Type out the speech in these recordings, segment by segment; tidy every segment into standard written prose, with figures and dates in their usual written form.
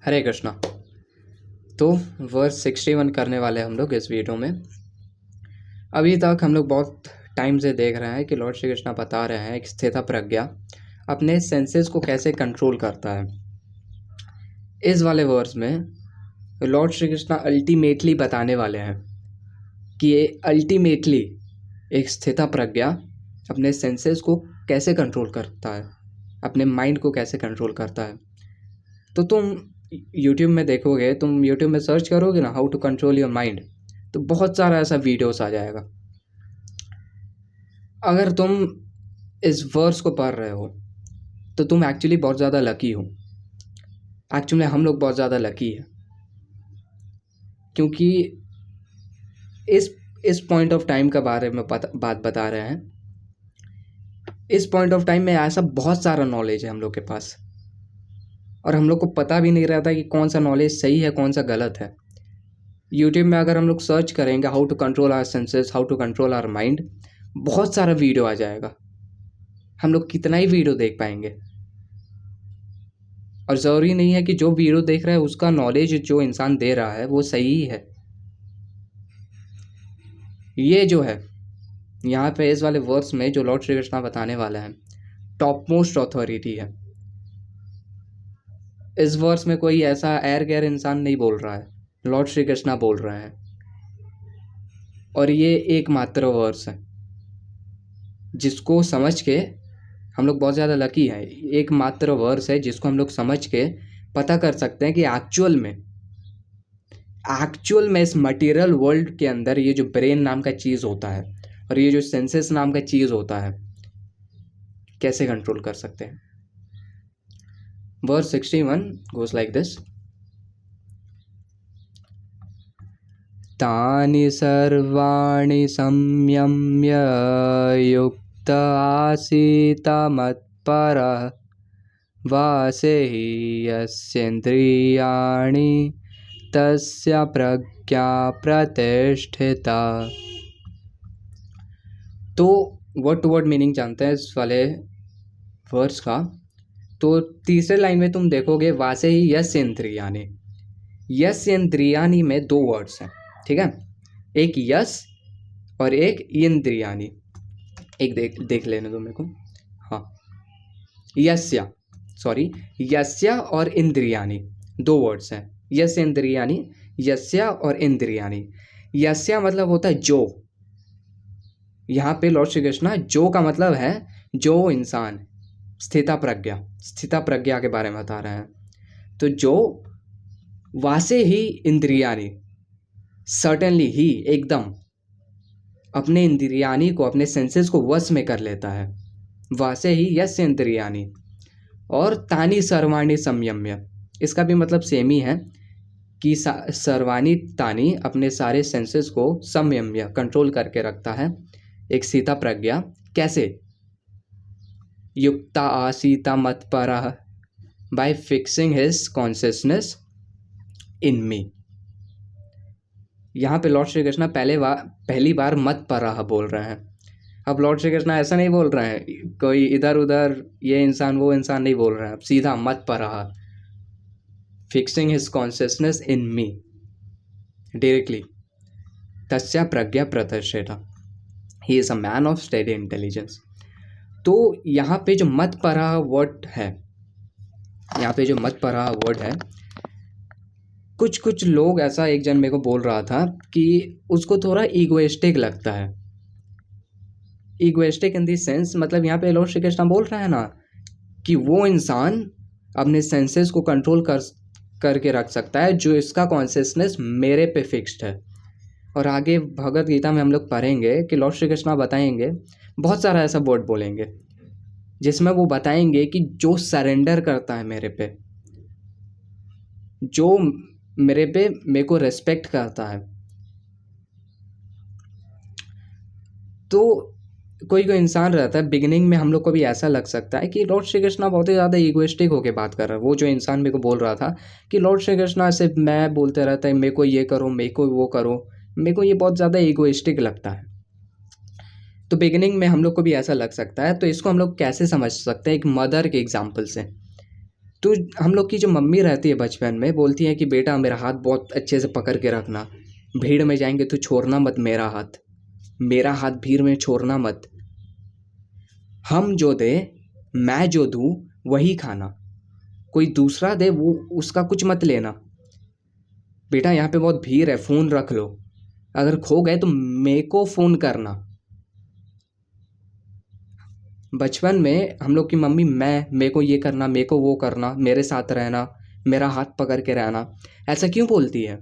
हरे कृष्णा। तो वर्स 61 करने वाले हम लोग इस वीडियो में। अभी तक हम लोग बहुत टाइम से देख रहे हैं कि लॉर्ड श्री कृष्णा बता रहे हैं कि स्थिता प्रज्ञा अपने सेंसेस को कैसे कंट्रोल करता है। इस वाले वर्स में लॉर्ड श्री कृष्णा अल्टीमेटली बताने वाले हैं कि ये अल्टीमेटली एक स्थिता प्रज्ञा अपने सेंसेस को कैसे कंट्रोल करता है, अपने माइंड को कैसे कंट्रोल करता है। तो तुम यूट्यूब में देखोगे, तुम यूट्यूब में सर्च करोगे ना how to control your mind, तो बहुत सारा ऐसा वीडियोस आ जाएगा। अगर तुम इस वर्स को पढ़ रहे हो तो तुम एक्चुअली बहुत ज़्यादा लकी हो। एक्चुअली हम लोग बहुत ज़्यादा लकी है, क्योंकि इस पॉइंट ऑफ टाइम के बारे में बात बता रहे हैं। इस पॉइंट ऑफ टाइम में ऐसा बहुत सारा नॉलेज है हम लोग के पास, और हम लोग को पता भी नहीं रहता कि कौन सा नॉलेज सही है, कौन सा गलत है। यूट्यूब में अगर हम लोग सर्च करेंगे how to control our senses, how to control our mind, बहुत सारा वीडियो आ जाएगा। हम लोग कितना ही वीडियो देख पाएंगे, और ज़रूरी नहीं है कि जो वीडियो देख रहा है उसका नॉलेज जो इंसान दे रहा है वो सही है। ये जो है यहाँ पे इस वाले वर्स में जो लॉर्ड श्री कृष्णा बताने वाला है, टॉप मोस्ट अथॉरिटी है। इस वर्स में कोई ऐसा एर गैर इंसान नहीं बोल रहा है, लॉर्ड श्री कृष्णा बोल रहे हैं। और ये एकमात्र वर्स है जिसको समझ के हम लोग बहुत ज़्यादा लकी हैं। एकमात्र वर्स है जिसको हम लोग समझ के पता कर सकते हैं कि एक्चुअल में इस मटेरियल वर्ल्ड के अंदर ये जो ब्रेन नाम का चीज़ होता है और ये जो सेंसेस नाम का चीज़ होता है कैसे कंट्रोल कर सकते हैं। वर्स 61 गोes like this: तानि सर्वाणि संयम्य युक्त आसीत मत्परः वासे हि यस्येन्द्रियाणि तस्य प्रज्ञा प्रतिष्ठिता। तो वर्ड टू वर्ड मीनिंग जानते हैं इस वाले वर्ड्स का। तो तीसरे लाइन में तुम देखोगे वासे ही यस्येन्द्रियाणि। यस्येन्द्रियाणि में दो वर्ड्स हैं, ठीक है, एक यस और एक इंद्रियाणि। एक देख लेने दो मेरे को। हाँ, यस्य और इंद्रियाणि दो वर्ड्स हैं। यस्य इंद्रियाणि, यस्य और इंद्रियाणि। यस्य मतलब होता है जो। यहाँ पे लॉर्ड श्री कृष्णा जो का मतलब है जो इंसान, स्थिता प्रज्ञा के बारे में बता रहे हैं। तो जो वासे ही इंद्रियाणि, सर्टेनली ही, एकदम अपने इंद्रियाणि को, अपने सेंसेस को वश में कर लेता है। वासे ही यस्य इंद्रियाणि। और तानि सर्वाणि संयम्य, इसका भी मतलब सेम ही है कि सर्वाणि तानि, अपने सारे सेंसेस को संयम्य, कंट्रोल करके रखता है एक स्थिता प्रज्ञा। कैसे? युक्ता आसीता मत्परः, by fixing his consciousness in me. यहाँ पे लॉर्ड श्री कृष्णा पहली बार मत्परः बोल रहे हैं। अब लॉर्ड श्री कृष्णा ऐसा नहीं बोल रहे हैं कोई इधर उधर ये इंसान वो इंसान नहीं बोल रहे हैं, अब सीधा मत्परः, fixing his consciousness in me directly. तस्य प्रज्ञा प्रतिष्ठिता, he is a man of steady intelligence. तो यहाँ पे जो मत्परः वर्ड है, कुछ लोग ऐसा, एक जन मेरे को बोल रहा था कि उसको थोड़ा ईगोइस्टिक लगता है। ईगोइस्टिक इन दी सेंस, मतलब यहाँ पे लॉर्ड श्री कृष्ण बोल रहे हैं ना कि वो इंसान अपने सेंसेस को कंट्रोल करके रख सकता है जो इसका कॉन्शियसनेस मेरे पे फिक्स्ड है। और आगे भगवद गीता में हम लोग पढ़ेंगे कि लॉर्ड श्री कृष्ण बताएंगे, बहुत सारा ऐसा वर्ड बोलेंगे जिसमें वो बताएंगे कि जो सरेंडर करता है मेरे पे, जो मेरे को रेस्पेक्ट करता है। तो कोई इंसान रहता है, बिगिनिंग में हम लोग को भी ऐसा लग सकता है कि लॉर्ड श्री कृष्णा बहुत ही ज़्यादा ईगोइस्टिक होकर बात कर रहा है। वो जो इंसान मेरे को बोल रहा था कि लॉर्ड श्री कृष्णा सिर्फ मैं बोलते रहता है, मेरे को ये करो, मेरे को वो करो, मेरे को ये बहुत ज़्यादा ईगोइस्टिक लगता है। तो बिगिनिंग में हम लोग को भी ऐसा लग सकता है। तो इसको हम लोग कैसे समझ सकते हैं? एक मदर के एग्जाम्पल से। तो हम लोग की जो मम्मी रहती है बचपन में बोलती है कि बेटा मेरा हाथ बहुत अच्छे से पकड़ के रखना, भीड़ में जाएंगे तो छोड़ना मत मेरा हाथ भीड़ में छोड़ना मत, हम जो दे मैं जो दूँ वही खाना, कोई दूसरा दे वो उसका कुछ मत लेना, बेटा यहाँ पे बहुत भीड़ है फ़ोन रख लो, अगर खो गए तो मेरे को फ़ोन करना। बचपन में हम लोग की मम्मी मेरे को ये करना, मेरे को वो करना, मेरे साथ रहना, मेरा हाथ पकड़ के रहना, ऐसा क्यों बोलती है?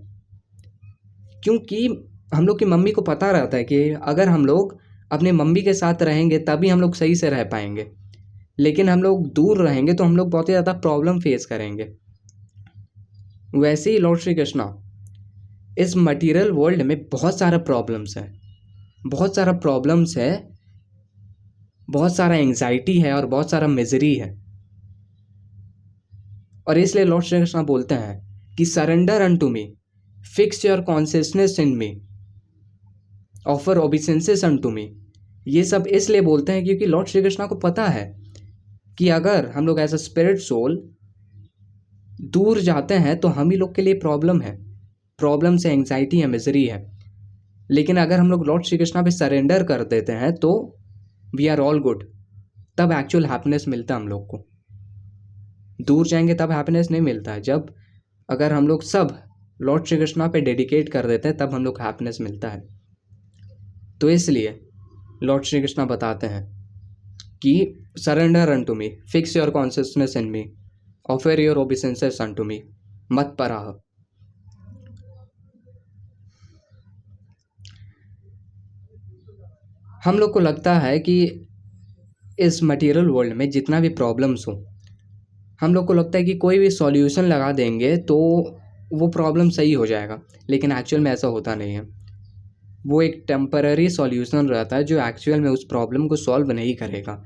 क्योंकि हम लोग की मम्मी को पता रहता है कि अगर हम लोग अपने मम्मी के साथ रहेंगे तभी हम लोग सही से रह पाएंगे, लेकिन हम लोग दूर रहेंगे तो हम लोग बहुत ही ज़्यादा प्रॉब्लम फेस करेंगे। वैसे ही लॉर्ड श्री कृष्णा इस मटेरियल वर्ल्ड में बहुत सारा प्रॉब्लम्स है, बहुत सारा प्रॉब्लम्स है, बहुत सारा एंग्जाइटी है और बहुत सारा मिजरी है, और इसलिए लॉर्ड श्री कृष्णा बोलते हैं कि surrender unto me, fix your consciousness in me, offer obeisances unto me. ये सब इसलिए बोलते हैं क्योंकि लॉर्ड श्री कृष्णा को पता है कि अगर हम लोग एज अ स्पिरिट सोल दूर जाते हैं तो हम ही लोग के लिए प्रॉब्लम से एंग्जाइटी है, मिजरी है, लेकिन अगर हम लोग लॉर्ड श्री कृष्णा पे सरेंडर कर देते हैं तो वी आर ऑल गुड, तब एक्चुअल हैप्पीनेस मिलता है हम लोग को। दूर जाएंगे तब हैप्पीनेस नहीं मिलता है, जब अगर हम लोग सब लॉर्ड श्री कृष्णा पे डेडिकेट कर देते हैं तब हम लोग हैप्पीनेस मिलता है। तो इसलिए लॉर्ड श्री कृष्णा बताते हैं कि surrender unto me, fix your consciousness in me, offer your obeisances unto me, मत पराह। हम लोग को लगता है कि इस मटेरियल वर्ल्ड में जितना भी प्रॉब्लम्स हो, हम लोग को लगता है कि कोई भी सॉल्यूशन लगा देंगे तो वो प्रॉब्लम सही हो जाएगा, लेकिन एक्चुअल में ऐसा होता नहीं है। वो एक टेम्पररी सॉल्यूशन रहता है जो एक्चुअल में उस प्रॉब्लम को सॉल्व नहीं करेगा।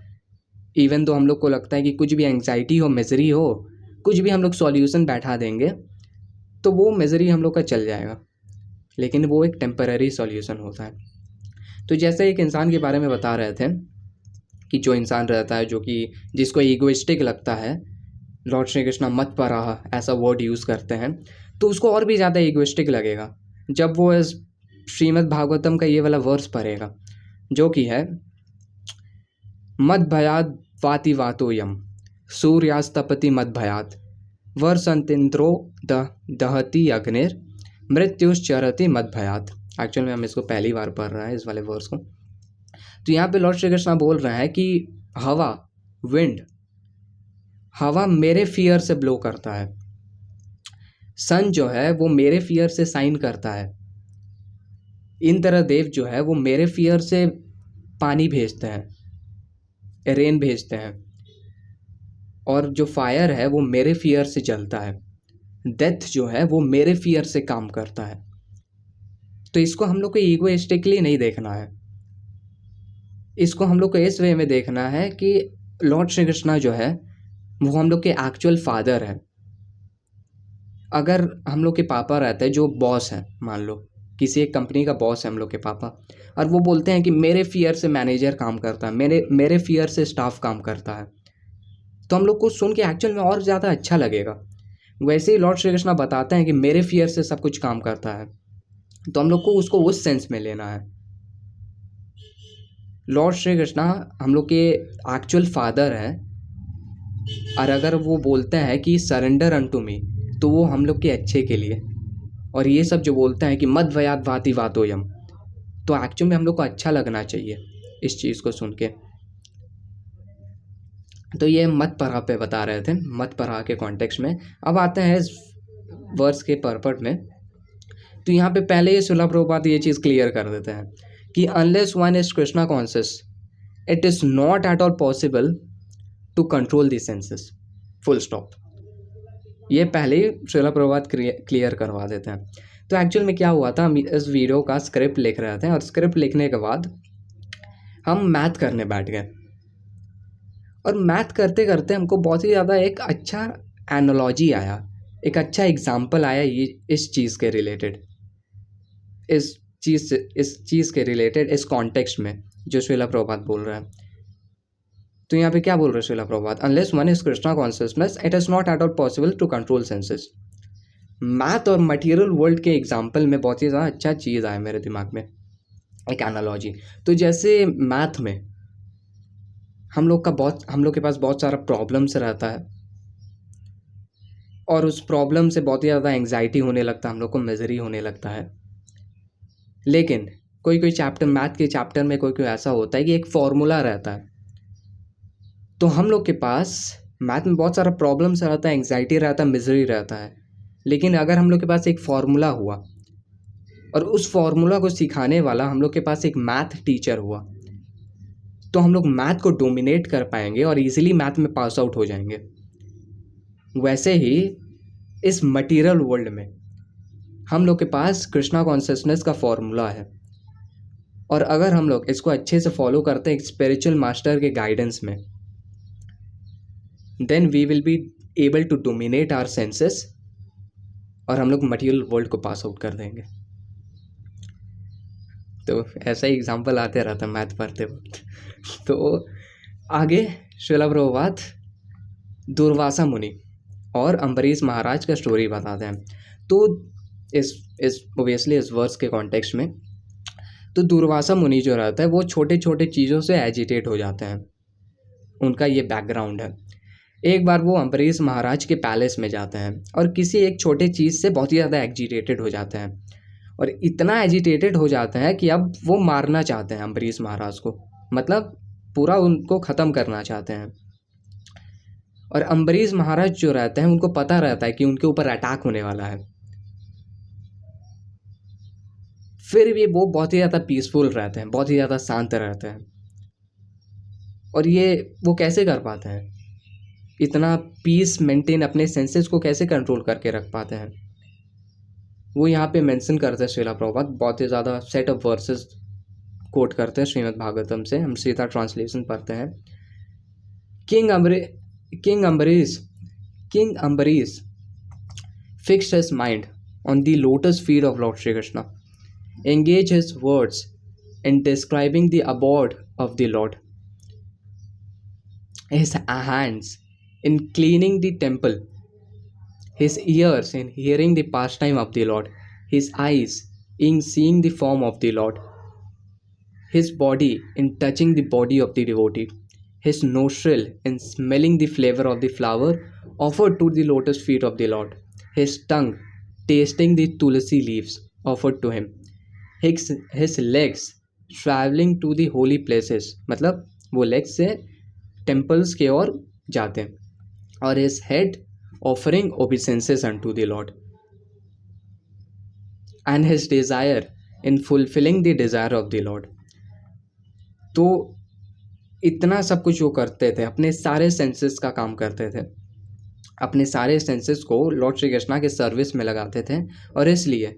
इवन तो हम लोग को लगता है कि कुछ भी एंग्जाइटी हो, मिजरी हो, कुछ भी हम लोग सॉल्यूशन बैठा देंगे तो वो मिजरी हम लोग का चल जाएगा, लेकिन वो एक टेम्पररी सॉल्यूशन होता है। तो जैसे एक इंसान के बारे में बता रहे थे कि जो इंसान रहता है जो कि जिसको ईगोइस्टिक लगता है, लॉर्ड श्री कृष्णा मत पराह ऐसा वर्ड यूज़ करते हैं, तो उसको और भी ज़्यादा ईगोइस्टिक लगेगा जब वो इस श्रीमद् भागवतम का ये वाला वर्स पढ़ेगा जो कि है मद भयाद वाति वातोयम सूर्यास्तपति मद भयात वर्षंतिंद्रो दहति अग्निर मृत्युश्चरति मद भयात। एक्चुअल में हम इसको पहली बार पढ़ रहे हैं इस वाले वर्स को। तो यहाँ पे लॉर्ड श्री कृष्णा बोल रहे हैं कि हवा, विंड, हवा मेरे फियर से ब्लो करता है, सन जो है वो मेरे फियर से साइन करता है, इंद्र देव जो है वो मेरे फियर से पानी भेजते हैं, रेन भेजते हैं, और जो फायर है वो मेरे फियर से जलता है, डेथ जो है वो मेरे फियर से काम करता है। तो इसको हम लोग को ईगोइस्टिकली नहीं देखना है, इसको हम लोग को इस वे में देखना है कि लॉर्ड श्री कृष्णा जो है वो हम लोग के एक्चुअल फादर है। अगर हम लोग के पापा रहते हैं जो बॉस हैं, मान लो किसी एक कंपनी का बॉस है हम लोग के पापा, और वो बोलते हैं कि मेरे फियर से मैनेजर काम करता है, मेरे फियर से स्टाफ काम करता है, तो हम लोग को सुन के एक्चुअल में और ज़्यादा अच्छा लगेगा। वैसे ही लॉर्ड श्री कृष्णा बताते हैं कि मेरे फियर से सब कुछ काम करता है, तो हम लोग को उसको उस सेंस में लेना है। लॉर्ड श्री कृष्णा हम लोग के एक्चुअल फादर हैं, और अगर वो बोलते हैं कि सरेंडर अनटू मी, तो वो हम लोग के अच्छे के लिए, और ये सब जो बोलते हैं कि मद भयात वाति वातोयम, तो एक्चुअल में हम लोग को अच्छा लगना चाहिए इस चीज़ को सुन के। तो ये मत पराह पे बता रहे थे, मत पराह के कॉन्टेक्स्ट में। अब आते हैं इस वर्स के पर्पट में। तो यहाँ पे पहले ही श्रील प्रभुपाद ये चीज़ क्लियर कर देते हैं कि unless one is Krishna conscious it is not at all possible to control the senses, full stop. ये पहले ही श्रील प्रभुपाद क्लियर करवा देते हैं। तो एक्चुअल में क्या हुआ था, हम इस वीडियो का स्क्रिप्ट लिख रहे थे, और स्क्रिप्ट लिखने के बाद हम मैथ करने बैठ गए, और मैथ करते करते हमको बहुत ही ज़्यादा एक अच्छा एनालॉजी आया, एक अच्छा एग्जाम्पल आया ये इस चीज़ के रिलेटेड, इस चीज़ के रिलेटेड, इस कॉन्टेक्स्ट में जो श्रील प्रभुपाद बोल रहा है। तो यहाँ पे क्या बोल रहे हैं Srila Prabhupada, unless one is Krishna consciousness it is not at all possible to control senses. Math और मटेरियल वर्ल्ड के एग्जाम्पल में बहुत ही ज़्यादा अच्छा चीज़ आया मेरे दिमाग में, एक एनालॉजी। तो जैसे मैथ में हम लोग के पास बहुत सारा प्रॉब्लम्स रहता है, और उस प्रॉब्लम से बहुत ही ज़्यादा एंग्जाइटी होने लगता है, हम लोग को मिजरी होने लगता है। लेकिन कोई कोई चैप्टर, मैथ के चैप्टर में कोई कोई ऐसा होता है कि एक फॉर्मूला रहता है। तो हम लोग के पास मैथ में बहुत सारा प्रॉब्लम्स रहता है, एंग्जाइटी रहता है, मिजरी रहता है। लेकिन अगर हम लोग के पास एक फार्मूला हुआ और उस फार्मूला को सिखाने वाला हम लोग के पास एक मैथ टीचर हुआ, तो हम लोग मैथ को डोमिनेट कर पाएंगे और इजीली मैथ में पास आउट हो जाएंगे। वैसे ही इस मटेरियल वर्ल्ड में हम लोग के पास कृष्णा कॉन्शियसनेस का फॉर्मूला है, और अगर हम लोग इसको अच्छे से फॉलो करते हैं एक स्पिरिचुअल मास्टर के गाइडेंस में, then we will be able to dominate our senses और हम लोग मटेरियल वर्ल्ड को पास आउट कर देंगे। तो ऐसा ही एग्जाम्पल आते रहता है मैथ पढ़ते वक्त। तो आगे श्रीला प्रभुपाद दुर्वासा मुनि और अम्बरीश महाराज का स्टोरी बताते हैं। तो इस ओबियसली इस वर्स के कॉन्टेक्स्ट में, तो दुर्वासा मुनि जो रहता है वो छोटे छोटे चीज़ों से एजिटेट हो जाते हैं, उनका ये बैकग्राउंड है। एक बार वो अम्बरीश महाराज के पैलेस में जाते हैं और किसी एक छोटे चीज़ से बहुत ही ज़्यादा एजिटेटेड हो जाते हैं, और इतना एजिटेटेड हो जाते हैं कि अब वो मारना चाहते हैं अम्बरीश महाराज को, मतलब पूरा उनको ख़त्म करना चाहते हैं। और अम्बरीश महाराज जो रहते हैं उनको पता रहता है कि उनके ऊपर अटैक होने वाला है, फिर भी वो बहुत ही ज़्यादा पीसफुल रहते हैं, बहुत ही ज़्यादा शांत रहते हैं। और ये वो कैसे कर पाते हैं, इतना पीस मेंटेन, अपने सेंसेस को कैसे कंट्रोल करके रख पाते हैं, वो यहाँ पे मेंशन करते हैं श्रीला प्रभुपाद। बहुत ही ज़्यादा सेट ऑफ वर्सेस कोट करते हैं श्रीमद् भागवतम से, हम सीधा ट्रांसलेशन पढ़ते हैं। King Ambarish fixed his mind on the lotus feet of Lord Shri Krishna, engaged his words in describing the abode of the Lord, his hands in cleaning the temple, his ears in hearing the pastime of the Lord, his eyes in seeing the form of the Lord, his body in touching the body of the devotee, his nostril in smelling the flavor of the flower offered to the lotus feet of the Lord, his tongue tasting the tulsi leaves offered to him, his legs traveling to the holy places, मतलब वो legs से temples के ओर जाते हैं, और his head offering obeisances unto the Lord, and his desire in fulfilling the desire of the Lord। तो इतना सब कुछ वो करते थे, अपने सारे सेंसेस का काम करते थे, अपने सारे सेंसेस को लॉर्ड श्री कृष्णा के सर्विस में लगाते थे, और इसलिए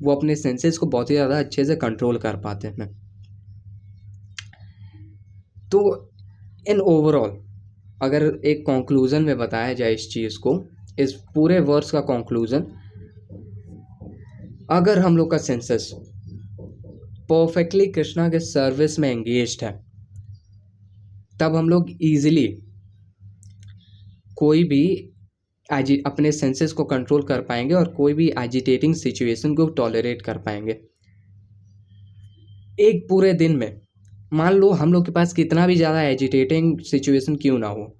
वो अपने सेंसेस को बहुत ही ज़्यादा अच्छे से कंट्रोल कर पाते हैं। तो इन ओवरऑल अगर एक कंक्लूज़न में बताया जाए इस चीज़ को, इस पूरे वर्स का कंक्लूज़न, अगर हम लोग का सेंसेस परफेक्टली कृष्णा के सर्विस में एंगेज्ड है, तब हम लोग ईजिली कोई भी अपने सेंसेस को कंट्रोल कर पाएंगे और कोई भी एजिटेटिंग सिचुएशन को टॉलरेट कर पाएंगे। एक पूरे दिन में मान लो हम लोग के पास कितना भी ज़्यादा एजिटेटिंग सिचुएशन क्यों ना हो,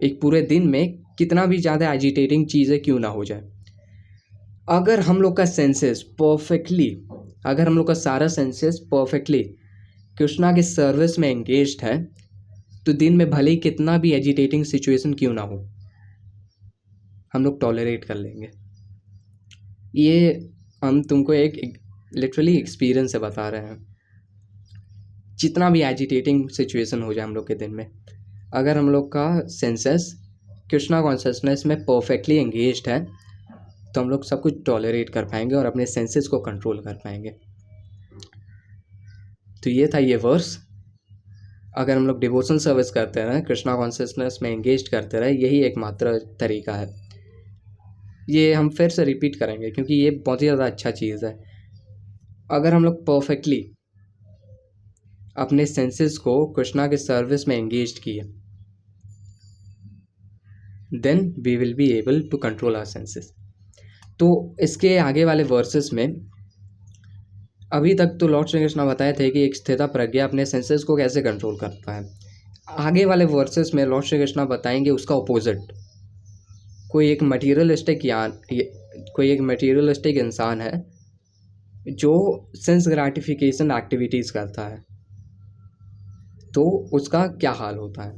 एक पूरे दिन में कितना भी ज़्यादा एजिटेटिंग चीज़ें क्यों ना हो जाए, अगर हम लोग का सेंसेस परफेक्टली, अगर हम लोग का सारा सेंसेस परफेक्टली कृष्णा के सर्विस में एंगेज्ड है, तो दिन में भले ही कितना भी एजिटेटिंग सिचुएशन क्यों ना हो, हम लोग टॉलरेट कर लेंगे। ये हम तुमको एक लिटरली एक्सपीरियंस से बता रहे हैं। जितना भी एजिटेटिंग सिचुएशन हो जाए हम लोग के दिन में, अगर हम लोग का सेंसेस कृष्णा कॉन्शियसनेस में परफेक्टली एंगेज्ड है, तो हम लोग सब कुछ टॉलरेट कर पाएंगे और अपने सेंसेस को कंट्रोल कर पाएंगे। तो ये था ये वर्स। अगर हम लोग डिवोशनल सर्विस करते रहे, कृष्णा कॉन्शियसनेस में एंगेज करते रहे, यही एकमात्र तरीका है। ये हम फिर से रिपीट करेंगे क्योंकि ये बहुत ही ज़्यादा अच्छा चीज़ है। अगर हम लोग परफेक्टली अपने सेंसेस को कृष्णा के सर्विस में एंगेज किए, then we will be able to control our senses. तो इसके आगे वाले वर्सेस में अभी तक तो लॉर्ड श्री कृष्ण बताए थे कि एक स्थित प्रज्ञा अपने सेंसेस को कैसे कंट्रोल करता है। आगे वाले वर्सेस में लॉर्ड श्री कृष्ण बताएंगे उसका ऑपोजिट। कोई एक मटेरियलिस्टिक इंसान है जो सेंस ग्रेटिफिकेशन एक्टिविटीज़ करता है, तो उसका क्या हाल होता है,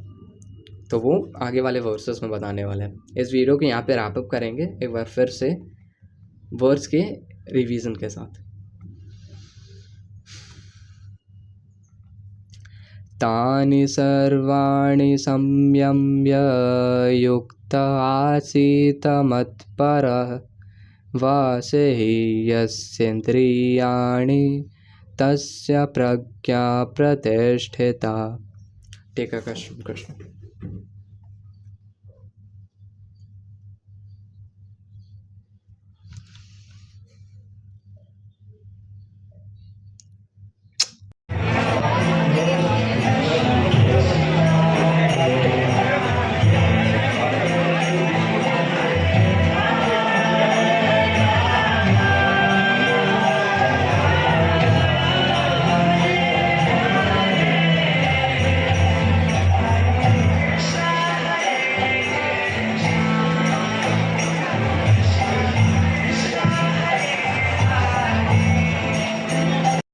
तो वो आगे वाले वर्सेस में बताने वाले हैं। इस वीडियो को यहाँ पे रैप अप करेंगे एक बार फिर से वर्ड्स के रिवीजन के साथ। तानि सर्वाणि संयम्य युक्त आसीत मत्परः वासे हि यस्येन्द्रियाणि तस्य प्रज्ञा प्रतिष्ठिता। टेक कृष्ण।